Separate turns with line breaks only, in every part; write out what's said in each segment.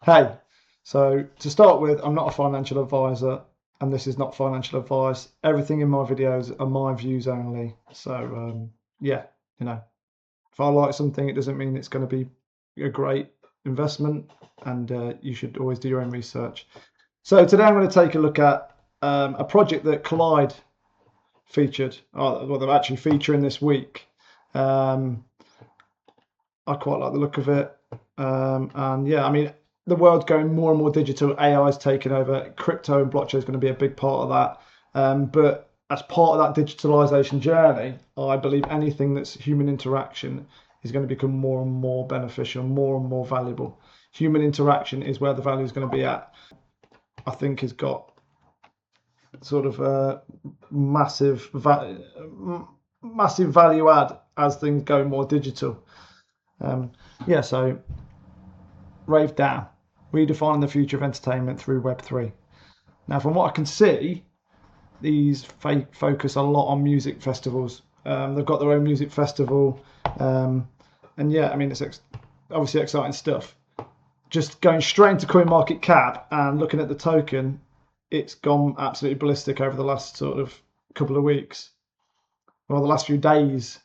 Hey, so to start with, I'm not a financial advisor, and this is not financial advice. Everything in my videos are my views only. So, yeah, you know, if I like something, it doesn't mean it's going to be a great investment, and you should always do your own research. So today I'm going to take a look at a project that Collide featured, well, they're actually featuring this week. I quite like the look of it. And yeah, I mean, the world's going more and more digital. AI is taking over. Crypto and blockchain is going to be a big part of that. But as part of that digitalization journey, I believe anything that's human interaction is going to become more and more beneficial, more and more valuable. Human interaction is where the value is going to be at. I think has got sort of a massive value add as things go more digital. Yeah, so RaveDAO, redefining the future of entertainment through Web3. Now, from what I can see, these focus a lot on music festivals. They've got their own music festival, and yeah, I mean, it's obviously exciting stuff. Just going straight into CoinMarketCap and looking at the token, it's gone absolutely ballistic over the last sort of couple of weeks. Well, the last few days,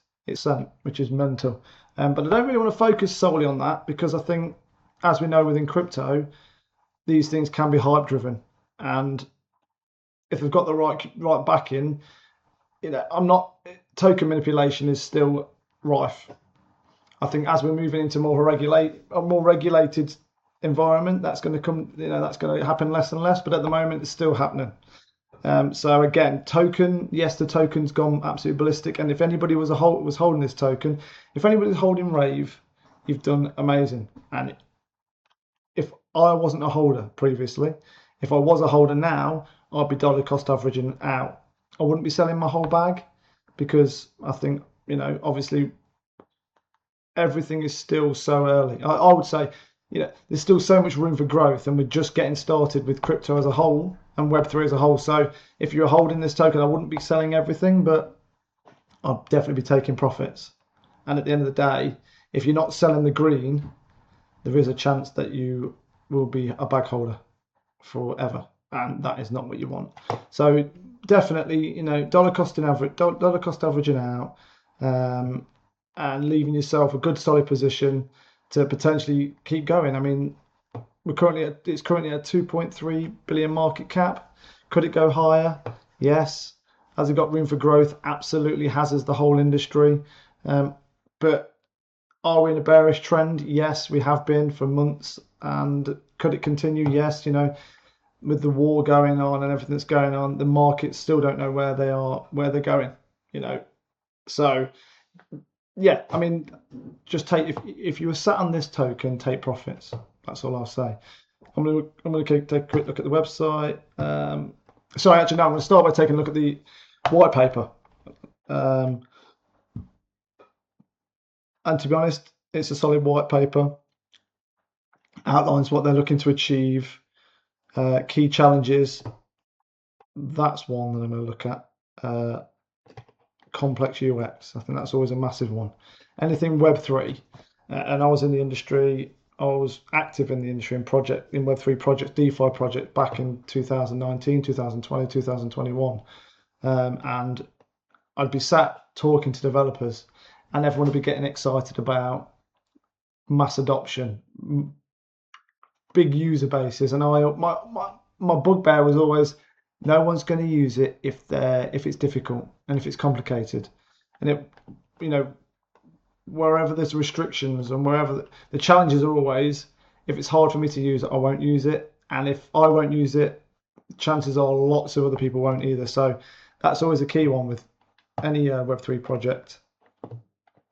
which is mental. But I don't really want to focus solely on that because I think, as we know within crypto, these things can be hype driven, and if they've got the right backing, token manipulation is still rife. I think as we're moving into a more regulated environment, that's going to happen less and less. But at the moment, it's still happening. So again, the token's gone absolutely ballistic. And if anybody was holding this token, if anybody was holding Rave, you've done amazing. And if I wasn't a holder previously, if I was a holder now, I'd be dollar cost averaging out. I wouldn't be selling my whole bag because I think, obviously everything is still so early. I would say, there's still so much room for growth, and we're just getting started with crypto as a whole and Web3 as a whole. So if you're holding this token, I wouldn't be selling everything, but I'd definitely be taking profits. And at the end of the day, if you're not selling the green, there is a chance that you will be a bag holder forever, and that is not what you want. So definitely, dollar cost averaging out, and leaving yourself a good solid position to potentially keep going. I mean, it's currently at 2.3 billion market cap. Could it go higher? Yes. Has it got room for growth? Absolutely has, as the whole industry. But are we in a bearish trend? Yes, we have been for months. And could it continue? Yes. With the war going on and everything that's going on, the markets still don't know where they're going. So yeah, I mean, just if you were sat on this token, take profits. That's all I'll say. I'm gonna take a quick look at the website. I'm gonna start by taking a look at the white paper. And to be honest, it's a solid white paper. Outlines what they're looking to achieve, key challenges. That's one that I'm going to look at. Complex UX. I think that's always a massive one. Anything Web3, and I was in the industry. I was active in the industry in Web3 projects, DeFi projects back in 2019, 2020, 2021, and I'd be sat talking to developers, and everyone would be getting excited about mass adoption, big user bases, and my bugbear was always, no one's going to use it if it's difficult and if it's complicated, and wherever there's restrictions and wherever the challenges are always, if it's hard for me to use it, I won't use it, and if I won't use it, chances are lots of other people won't either. So that's always a key one with any Web3 project.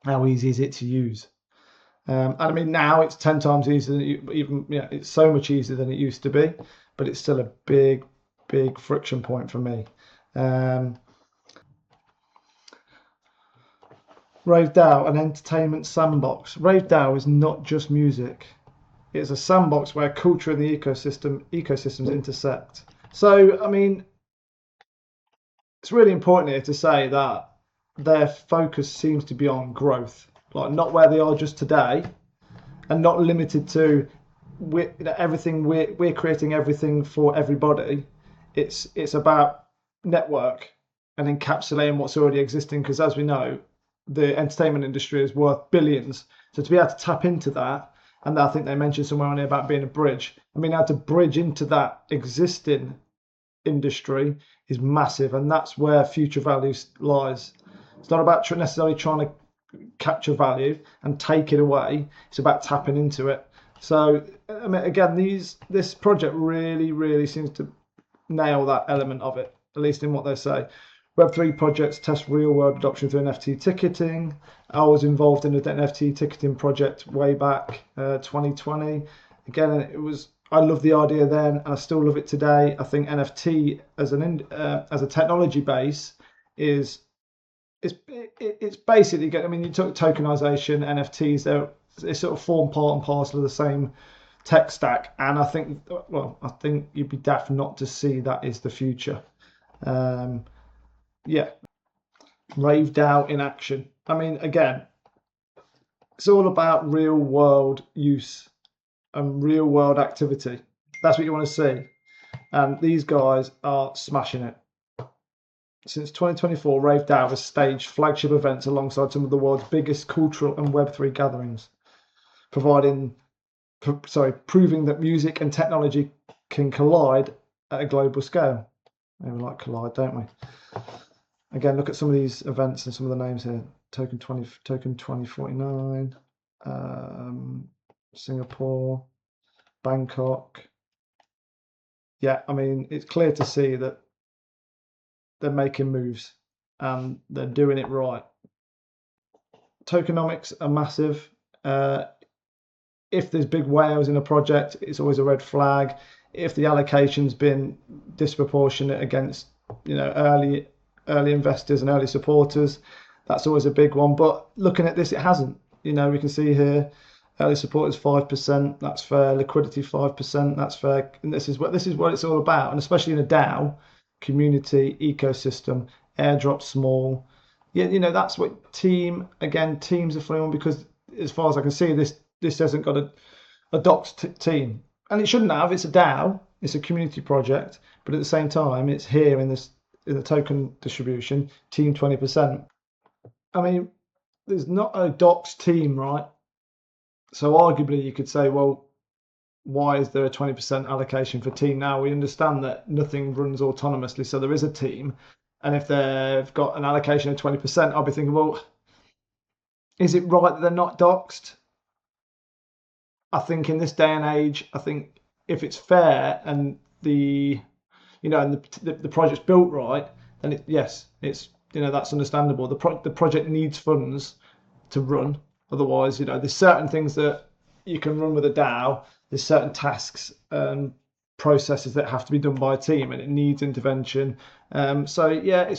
How easy is it to use? And I mean, now it's 10 times easier than it's so much easier than it used to be, but it's still a big friction point for me. RaveDAO, an entertainment sandbox. RaveDAO is not just music. It's a sandbox where culture and the ecosystems intersect. So, I mean, it's really important here to say that their focus seems to be on growth, like not where they are just today, and not limited to we're creating everything for everybody. It's about network and encapsulating what's already existing, because as we know, the entertainment industry is worth billions. So to be able to tap into that, and I think they mentioned somewhere on here about being a bridge. I mean, how to bridge into that existing industry is massive, and that's where future value lies. It's not about necessarily trying to capture value and take it away. It's about tapping into it. So, I mean, again, this project really seems to nail that element of it, at least in what they say. Web3 projects test real-world adoption through NFT ticketing. I was involved in an NFT ticketing project way back 2020. Again, I love the idea then, and I still love it today. I think NFT as a technology base it's basically good. I mean, you took tokenization, NFTs, they sort of form part and parcel of the same tech stack, and I think you'd be daft not to see that is the future. RaveDAO in action. I mean, again, it's all about real world use and real world activity. That's what you want to see, and these guys are smashing it. Since 2024, RaveDAO has staged flagship events alongside some of the world's biggest cultural and Web3 gatherings, proving that music and technology can collide at a global scale. We like collide, don't we? Again, look at some of these events and some of the names here. Token 2049, Singapore, Bangkok. Yeah, I mean, it's clear to see that they're making moves and they're doing it right. Tokenomics are massive. If there's big whales in a project, it's always a red flag. If the allocation's been disproportionate against, early investors and early supporters, that's always a big one. But looking at this, it hasn't. We can see here, early supporters 5%. That's fair. Liquidity 5%. That's fair. And this is what it's all about. And especially in a DAO, community ecosystem, airdrop small. Yeah, that's what teams are funny on, because as far as I can see, this hasn't got a doxed team, and it shouldn't have. It's a DAO. It's a community project, but at the same time, it's here in the token distribution, team 20%. I mean, there's not a docs team, right? So arguably you could say, well, why is there a 20% allocation for team? Now we understand that nothing runs autonomously, so there is a team. And if they've got an allocation of 20%, I'll be thinking, well, is it right that they're not doxed? I think in this day and age, I think if it's fair and the project's built right, then it's that's understandable. The project needs funds to run. Otherwise, there's certain things that you can run with a DAO. There's certain tasks and processes that have to be done by a team, and it needs intervention. It's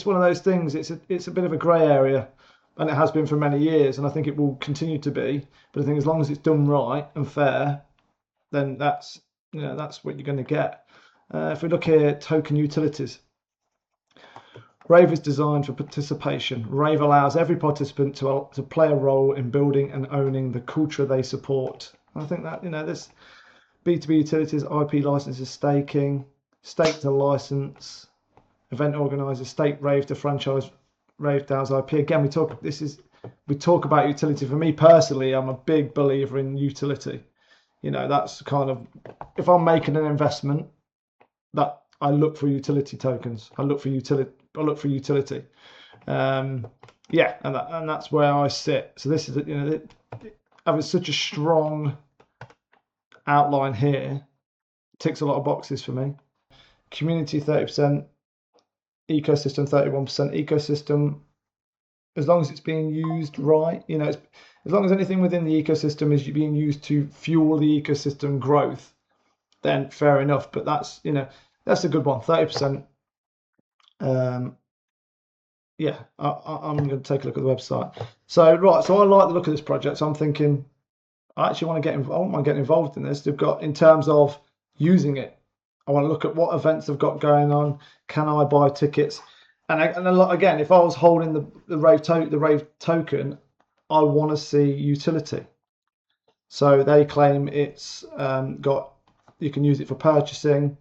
one of those things. It's a bit of a grey area, and it has been for many years, and I think it will continue to be. But I think as long as it's done right and fair, then that's what you're going to get. If we look here, token utilities. Rave is designed for participation. Rave allows every participant to play a role in building and owning the culture they support. And I think that this B2B utilities, IP licenses, staking, stake to license, event organisers, stake Rave to franchise RaveDAO's IP. Again, we talk about utility. For me personally, I'm a big believer in utility. That's kind of, if I'm making an investment, that I look for utility tokens. I look for utility. And that's where I sit. So this is having such a strong outline here ticks a lot of boxes for me. Community 30%, ecosystem 31%. Ecosystem, as long as it's being used right, as long as anything within the ecosystem is being used to fuel the ecosystem growth, then fair enough. But that's a good one. 30%. I'm going to take a look at the website. So I like the look of this project. So I'm thinking, I actually want to get involved in this. They've got, in terms of using it, I want to look at what events they've got going on. Can I buy tickets? And again, if I was holding the Rave token, I want to see utility. So they claim it's you can use it for purchasing,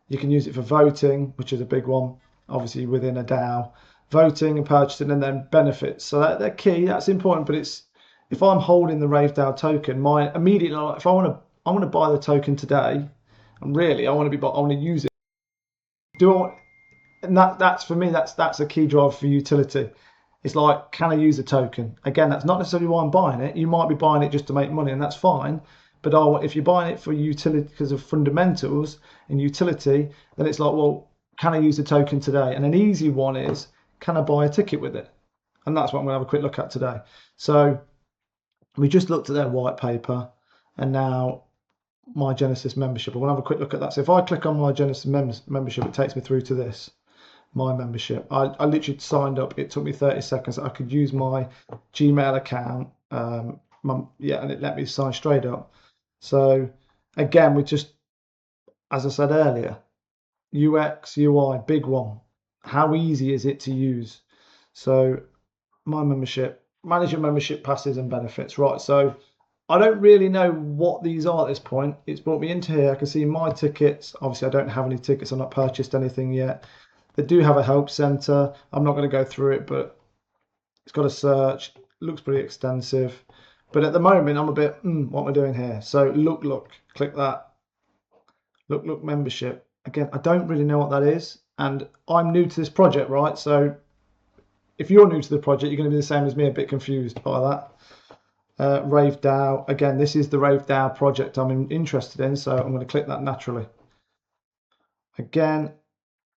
you can use it for voting, which is a big one, obviously within a DAO, voting and purchasing, and then benefits. So they're key, that's important. But it's, if I'm holding the RaveDAO token, my immediately, if I want to buy the token today, and really I want to use it. And that's for me, that's a key driver for utility. It's like, can I use a token? Again, that's not necessarily why I'm buying it. You might be buying it just to make money, and that's fine. But if you're buying it for utility because of fundamentals and utility, then it's like, well, can I use the token today? And an easy one is, can I buy a ticket with it? And that's what I'm going to have a quick look at today. So we just looked at their white paper, and now my Genesis membership. I want to have a quick look at that. So if I click on my Genesis membership, it takes me through to this. My membership. I literally signed up. It took me 30 seconds. I could use my Gmail account. And it let me sign straight up. So again, we just, as I said earlier, UX, UI, big one. How easy is it to use? So my membership, manage your membership passes and benefits. Right. So I don't really know what these are at this point. It's brought me into here. I can see my tickets. Obviously, I don't have any tickets. I've not purchased anything yet. They do have a help center. I'm not going to go through it, but it's got a search. It looks pretty extensive. But at the moment, I'm a bit, what am I doing here? So look, click that. Look, membership. Again, I don't really know what that is. And I'm new to this project, right? So if you're new to the project, you're going to be the same as me, a bit confused by that. RaveDAO. Again, this is the RaveDAO project I'm interested in, so I'm going to click that naturally. Again,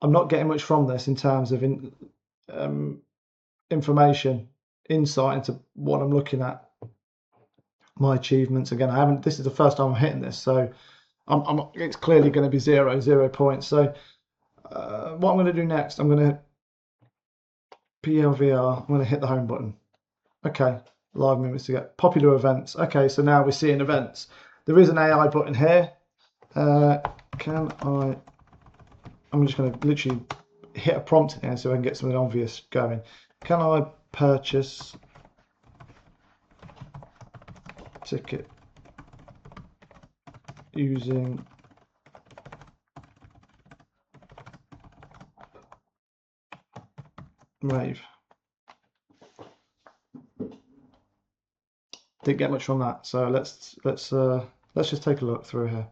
I'm not getting much from this in terms of information, insight into what I'm looking at. My achievements. Again, I haven't. This is the first time I'm hitting this, so it's clearly going to be 0 points. So what I'm going to do next, I'm going to PLVR. I'm going to hit the home button. Okay, live minutes to get popular events. Okay, so now we're seeing events. There is an AI button here. I'm just going to literally hit a prompt in here so I can get something obvious going. Can I purchase ticket using Rave? Didn't get much from that, so let's just take a look through here.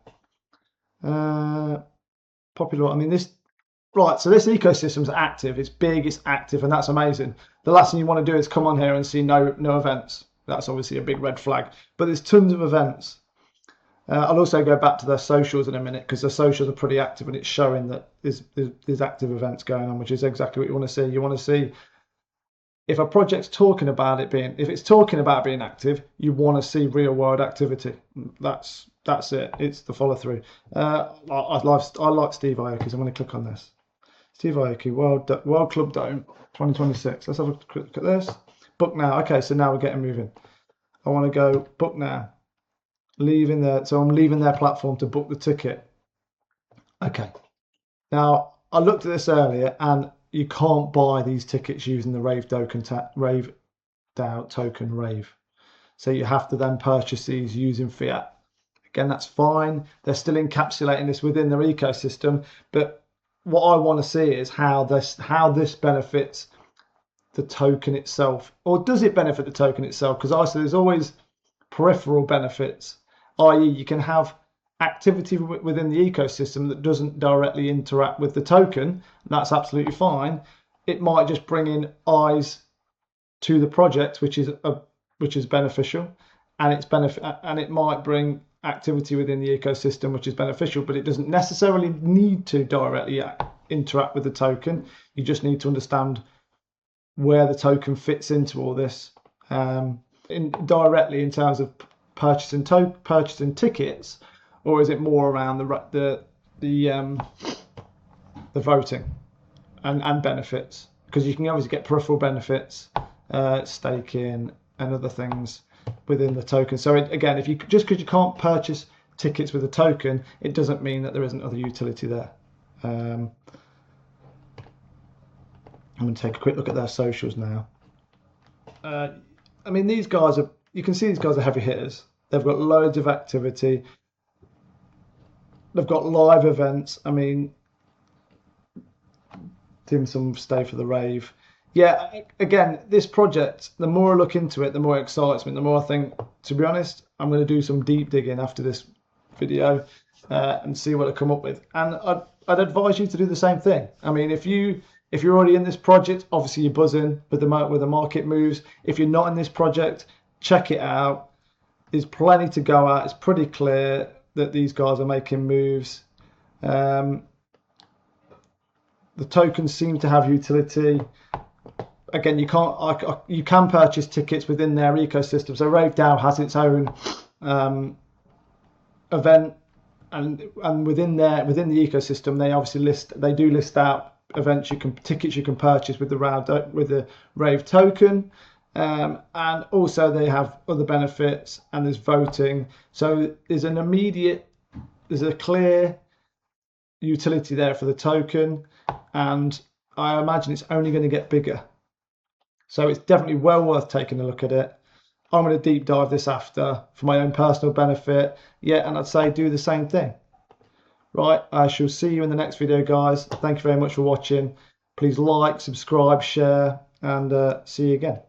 Popular. I mean, this. Right, so this ecosystem's active. It's big, it's active, and that's amazing. The last thing you want to do is come on here and see no events. That's obviously a big red flag. But there's tons of events. I'll also go back to their socials in a minute, because their socials are pretty active, and it's showing that there's active events going on, which is exactly what you want to see. You want to see if a project's talking about it being, if it's talking about being active, you want to see real world activity. That's it. It's the follow through. I like Steve Aoki, so I'm going to click on this. Steve Aoki, World Club Dome 2026. Let's have a quick look at this. Book now. Okay, so now we're getting moving. I want to go book now. Leaving there. So I'm leaving their platform to book the ticket. Okay. Now, I looked at this earlier, and you can't buy these tickets using the RaveDAO token Rave. So you have to then purchase these using fiat. Again, that's fine. They're still encapsulating this within their ecosystem, but what I want to see is how this benefits the token itself, or does it benefit the token itself? Because I say there's always peripheral benefits, i.e. you can have activity within the ecosystem that doesn't directly interact with the token. That's absolutely fine. It might just bring in eyes to the project, which is beneficial, and it might bring activity within the ecosystem, which is beneficial, but it doesn't necessarily need to directly interact with the token. You just need to understand where the token fits into all this, directly in terms of purchasing tickets, or is it more around the voting and benefits? Because you can obviously get peripheral benefits, staking and other things within the token. So again, if you just because you can't purchase tickets with a token, it doesn't mean that there isn't other utility there. I'm going to take a quick look at their socials now. I mean, these guys are. You can see these guys are heavy hitters. They've got loads of activity. They've got live events. I mean, dim sum stay for the rave. Yeah, again, this project, the more I look into it, the more it excites me. The more I think, to be honest, I'm going to do some deep digging after this video and see what I come up with. And I'd advise you to do the same thing. I mean, if you're already in this project, obviously you're buzzing with the market moves. If you're not in this project, check it out. There's plenty to go at. It's pretty clear that these guys are making moves. The tokens seem to have utility. Again, you can purchase tickets within their ecosystem. So RaveDAO has its own event, and within the ecosystem, they obviously list out events tickets you can purchase with the Rave token, and also they have other benefits, and there's voting. So there's a clear utility there for the token, and I imagine it's only going to get bigger. So it's definitely well worth taking a look at it. I'm going to deep dive this after for my own personal benefit. Yeah, and I'd say do the same thing. Right, I shall see you in the next video, guys. Thank you very much for watching. Please like, subscribe, share, and see you again.